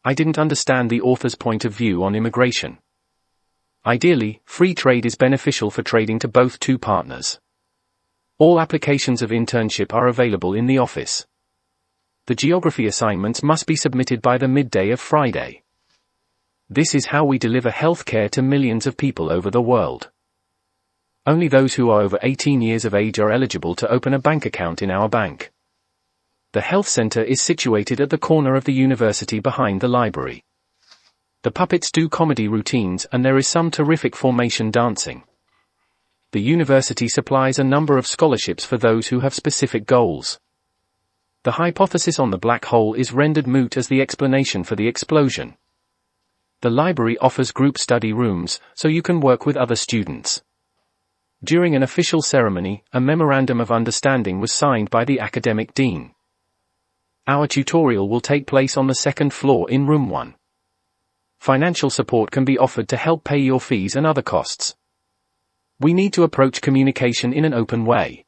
I didn't understand the author's point of view on immigration. Ideally, free trade is beneficial for trading to both two partners. All applications of internship are available in the office. The geography assignments must be submitted by the midday of Friday. This is how we deliver healthcare to millions of people over the world. Only those who are over 18 years of age are eligible to open a bank account in our bank. The health center is situated at the corner of the university behind the library. The puppets do comedy routines and there is some terrific formation dancing. The university supplies a number of scholarships for those who have specific goals. The hypothesis on the black hole is rendered moot as the explanation for the explosion. The library offers group study rooms, so you can work with other students. During an official ceremony, a memorandum of understanding was signed by the academic dean. Our tutorial will take place on the second floor in room 1. Financial support can be offered to help pay your fees and other costs. We need to approach communication in an open way.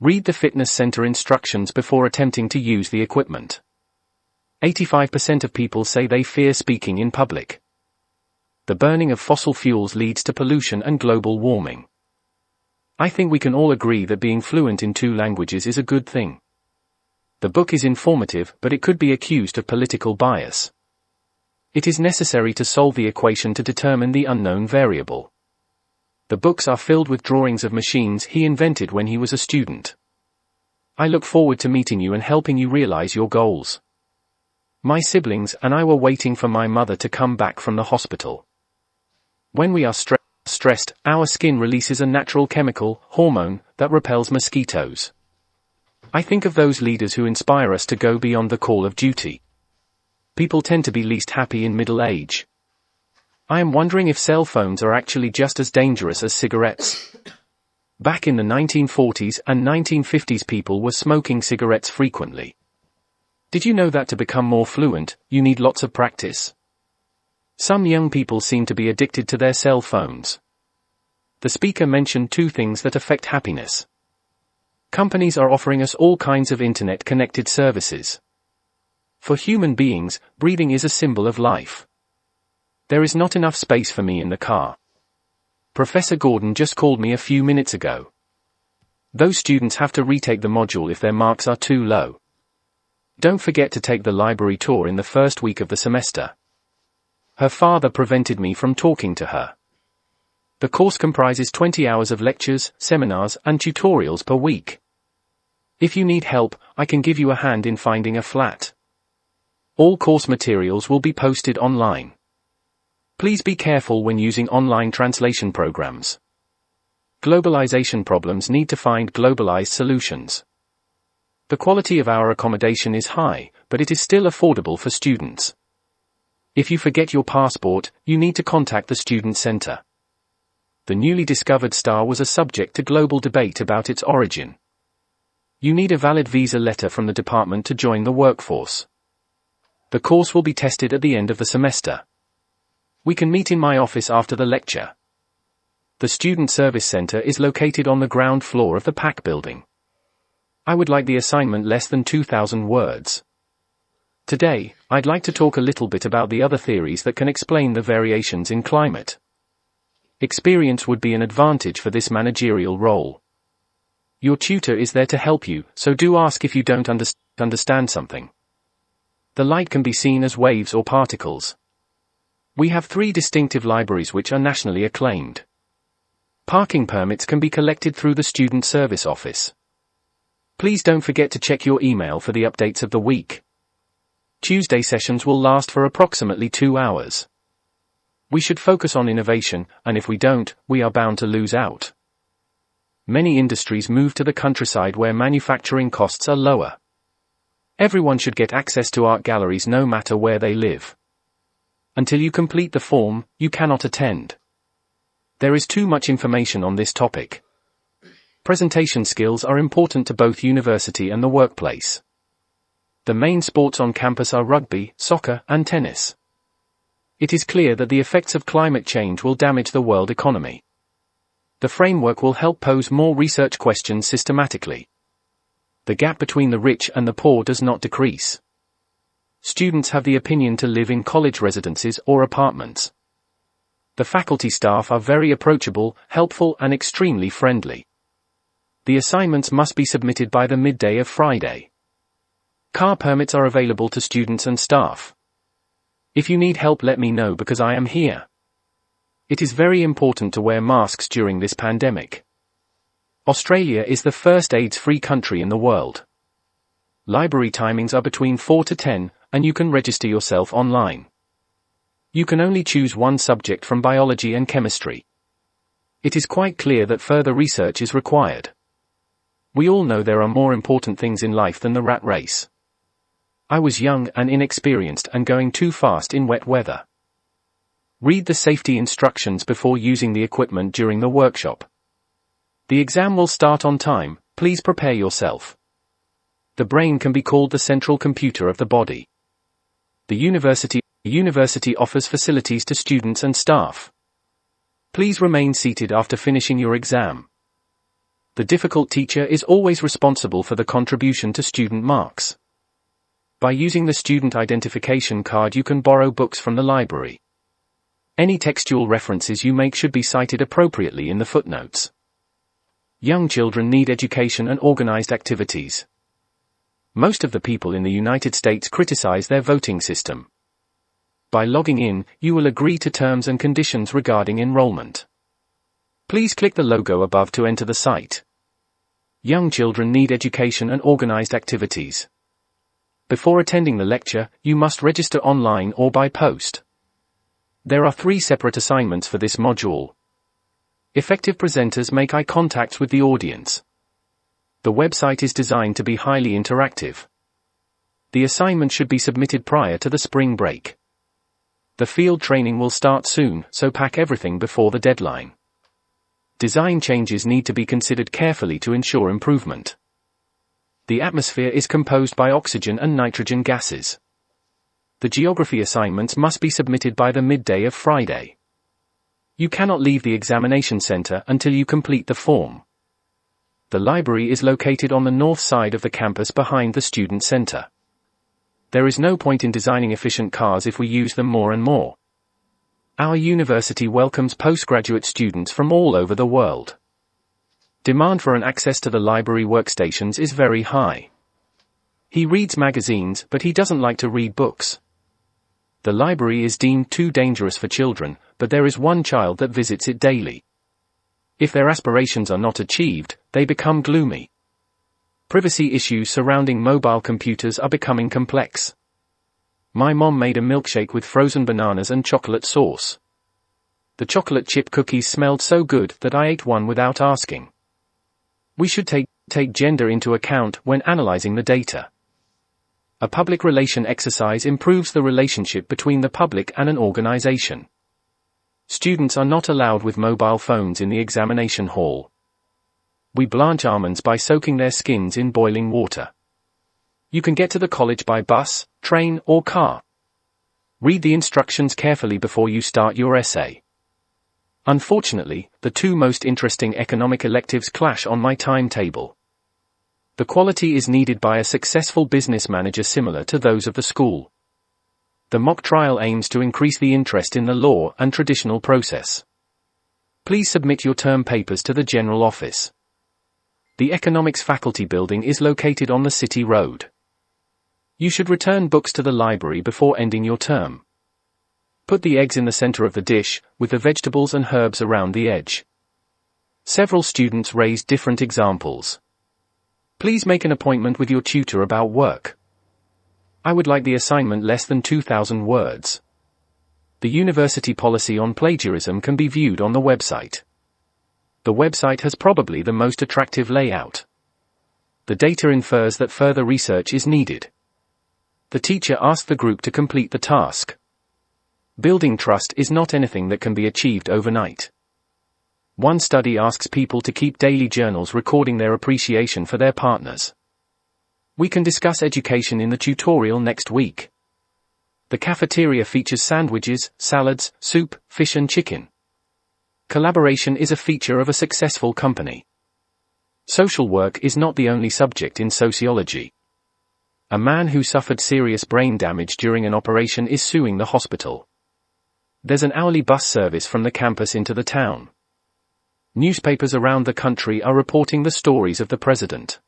Read the fitness center instructions before attempting to use the equipment. 85% of people say they fear speaking in public. The burning of fossil fuels leads to pollution and global warming. I think we can all agree that being fluent in 2 languages is a good thing. The book is informative, but it could be accused of political bias. It is necessary to solve the equation to determine the unknown variable. The books are filled with drawings of machines he invented when he was a student. I look forward to meeting you and helping you realize your goals. My siblings and I were waiting for my mother to come back from the hospital. When we are stressed, our skin releases a natural chemical, hormone, that repels mosquitoes. I think of those leaders who inspire us to go beyond the call of duty. People tend to be least happy in middle age. I am wondering if cell phones are actually just as dangerous as cigarettes. Back in the 1940s and 1950s people were smoking cigarettes frequently. Did you know that to become more fluent, you need lots of practice? Some young people seem to be addicted to their cell phones. The speaker mentioned 2 things that affect happiness. Companies are offering us all kinds of internet-connected services. For human beings, breathing is a symbol of life. There is not enough space for me in the car. Professor Gordon just called me a few minutes ago. Those students have to retake the module if their marks are too low. Don't forget to take the library tour in the first week of the semester. Her father prevented me from talking to her. The course comprises 20 hours of lectures, seminars, and tutorials per week. If you need help, I can give you a hand in finding a flat. All course materials will be posted online. Please be careful when using online translation programs. Globalization problems need to find globalized solutions. The quality of our accommodation is high, but it is still affordable for students. If you forget your passport, you need to contact the student center. The newly discovered star was a subject to global debate about its origin. You need a valid visa letter from the department to join the workforce. The course will be tested at the end of the semester. We can meet in my office after the lecture. The Student Service Center is located on the ground floor of the PAC building. I would like the assignment less than 2,000 words. Today, I'd like to talk a little bit about the other theories that can explain the variations in climate. Experience would be an advantage for this managerial role. Your tutor is there to help you, so do ask if you don't understand something. The light can be seen as waves or particles. We have 3 distinctive libraries which are nationally acclaimed. Parking permits can be collected through the Student Service Office. Please don't forget to check your email for the updates of the week. Tuesday sessions will last for approximately 2 hours. We should focus on innovation, and if we don't, we are bound to lose out. Many industries move to the countryside where manufacturing costs are lower. Everyone should get access to art galleries no matter where they live. Until you complete the form, you cannot attend. There is too much information on this topic. Presentation skills are important to both university and the workplace. The main sports on campus are rugby, soccer, and tennis. It is clear that the effects of climate change will damage the world economy. The framework will help pose more research questions systematically. The gap between the rich and the poor does not decrease. Students have the opinion to live in college residences or apartments. The faculty staff are very approachable, helpful and extremely friendly. The assignments must be submitted by the midday of Friday. Car permits are available to students and staff. If you need help, let me know because I am here. It is very important to wear masks during this pandemic. Australia is the first AIDS-free country in the world. Library timings are between 4 to 10, and you can register yourself online. You can only choose one subject from biology and chemistry. It is quite clear that further research is required. We all know there are more important things in life than the rat race. I was young and inexperienced and going too fast in wet weather. Read the safety instructions before using the equipment during the workshop. The exam will start on time, please prepare yourself. The brain can be called the central computer of the body. The university offers facilities to students and staff. Please remain seated after finishing your exam. The difficult teacher is always responsible for the contribution to student marks. By using the student identification card, you can borrow books from the library. Any textual references you make should be cited appropriately in the footnotes. Young children need education and organized activities. Most of the people in the United States criticize their voting system. By logging in, you will agree to terms and conditions regarding enrollment. Please click the logo above to enter the site. Young children need education and organized activities. Before attending the lecture, you must register online or by post. There are 3 separate assignments for this module. Effective presenters make eye contact with the audience. The website is designed to be highly interactive. The assignment should be submitted prior to the spring break. The field training will start soon, so pack everything before the deadline. Design changes need to be considered carefully to ensure improvement. The atmosphere is composed by oxygen and nitrogen gases. The geography assignments must be submitted by the midday of Friday. You cannot leave the examination center until you complete the form. The library is located on the north side of the campus behind the student center. There is no point in designing efficient cars if we use them more and more. Our university welcomes postgraduate students from all over the world. Demand for and access to the library workstations is very high. He reads magazines, but he doesn't like to read books. The library is deemed too dangerous for children, but there is one child that visits it daily. If their aspirations are not achieved, they become gloomy. Privacy issues surrounding mobile computers are becoming complex. My mom made a milkshake with frozen bananas and chocolate sauce. The chocolate chip cookies smelled so good that I ate one without asking. We should take gender into account when analyzing the data. A public relation exercise improves the relationship between the public and an organization. Students are not allowed with mobile phones in the examination hall. We blanch almonds by soaking their skins in boiling water. You can get to the college by bus, train, or car. Read the instructions carefully before you start your essay. Unfortunately, the 2 most interesting economic electives clash on my timetable. The quality is needed by a successful business manager similar to those of the school. The mock trial aims to increase the interest in the law and traditional process. Please submit your term papers to the general office. The economics faculty building is located on the city road. You should return books to the library before ending your term. Put the eggs in the center of the dish, with the vegetables and herbs around the edge. Several students raised different examples. Please make an appointment with your tutor about work. I would like the assignment less than 2,000 words. The university policy on plagiarism can be viewed on the website. The website has probably the most attractive layout. The data infers that further research is needed. The teacher asked the group to complete the task. Building trust is not anything that can be achieved overnight. One study asks people to keep daily journals recording their appreciation for their partners. We can discuss education in the tutorial next week. The cafeteria features sandwiches, salads, soup, fish and chicken. Collaboration is a feature of a successful company. Social work is not the only subject in sociology. A man who suffered serious brain damage during an operation is suing the hospital. There's an hourly bus service from the campus into the town. Newspapers around the country are reporting the stories of the president.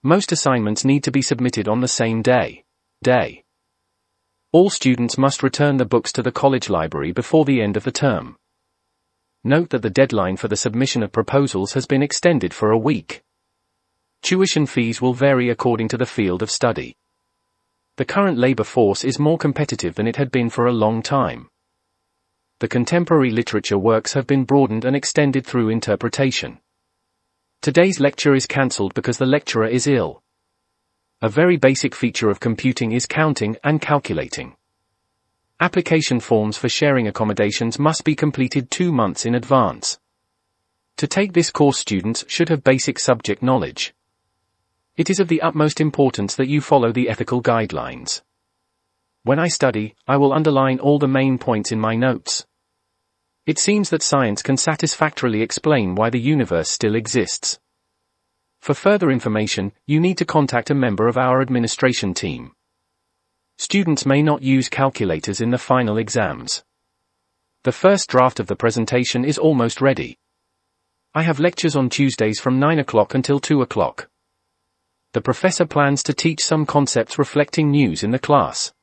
Most assignments need to be submitted on the same day. All students must return the books to the college library before the end of the term. Note that the deadline for the submission of proposals has been extended for a week. Tuition fees will vary according to the field of study. The current labor force is more competitive than it had been for a long time. The contemporary literature works have been broadened and extended through interpretation. Today's lecture is cancelled because the lecturer is ill. A very basic feature of computing is counting and calculating. Application forms for sharing accommodations must be completed 2 months in advance. To take this course, students should have basic subject knowledge. It is of the utmost importance that you follow the ethical guidelines. When I study, I will underline all the main points in my notes. It seems that science can satisfactorily explain why the universe still exists. For further information, you need to contact a member of our administration team. Students may not use calculators in the final exams. The first draft of the presentation is almost ready. I have lectures on Tuesdays from 9 o'clock until 2 o'clock. The professor plans to teach some concepts reflecting news in the class.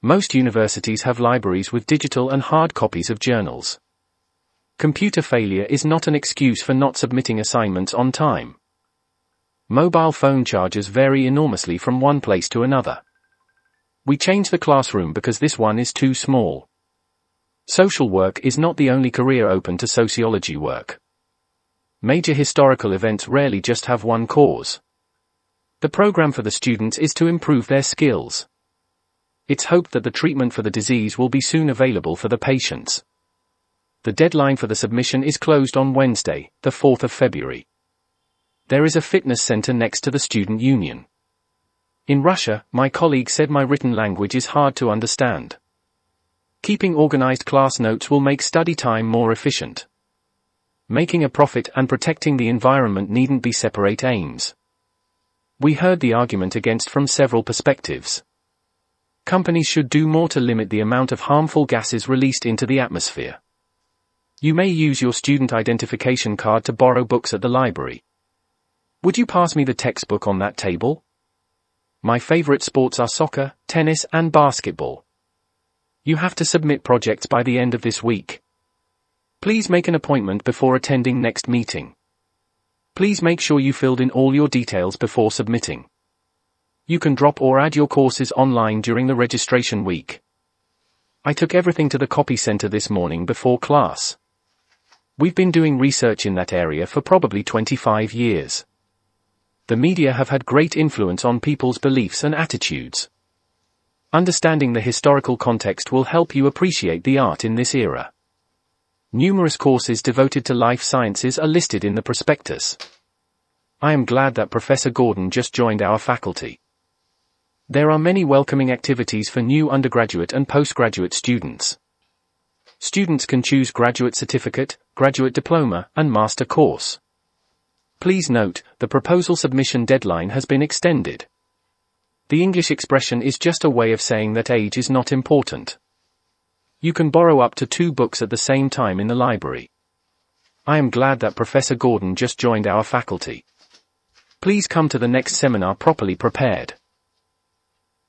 Most universities have libraries with digital and hard copies of journals. Computer failure is not an excuse for not submitting assignments on time. Mobile phone charges vary enormously from one place to another. We change the classroom because this one is too small. Social work is not the only career open to sociology work. Major historical events rarely just have one cause. The program for the students is to improve their skills. It's hoped that the treatment for the disease will be soon available for the patients. The deadline for the submission is closed on Wednesday, the 4th of February. There is a fitness center next to the student union. In Russia, my colleague said my written language is hard to understand. Keeping organized class notes will make study time more efficient. Making a profit and protecting the environment needn't be separate aims. We heard the argument against from several perspectives. Companies should do more to limit the amount of harmful gases released into the atmosphere. You may use your student identification card to borrow books at the library. Would you pass me the textbook on that table? My favorite sports are soccer, tennis, and basketball. You have to submit projects by the end of this week. Please make an appointment before attending next meeting. Please make sure you filled in all your details before submitting. You can drop or add your courses online during the registration week. I took everything to the copy center this morning before class. We've been doing research in that area for probably 25 years. The media have had great influence on people's beliefs and attitudes. Understanding the historical context will help you appreciate the art in this era. Numerous courses devoted to life sciences are listed in the prospectus. I am glad that Professor Gordon just joined our faculty. There are many welcoming activities for new undergraduate and postgraduate students. Students can choose graduate certificate, graduate diploma, and master course. Please note, the proposal submission deadline has been extended. The English expression is just a way of saying that age is not important. You can borrow up to 2 books at the same time in the library. I am glad that Professor Gordon just joined our faculty. Please come to the next seminar properly prepared.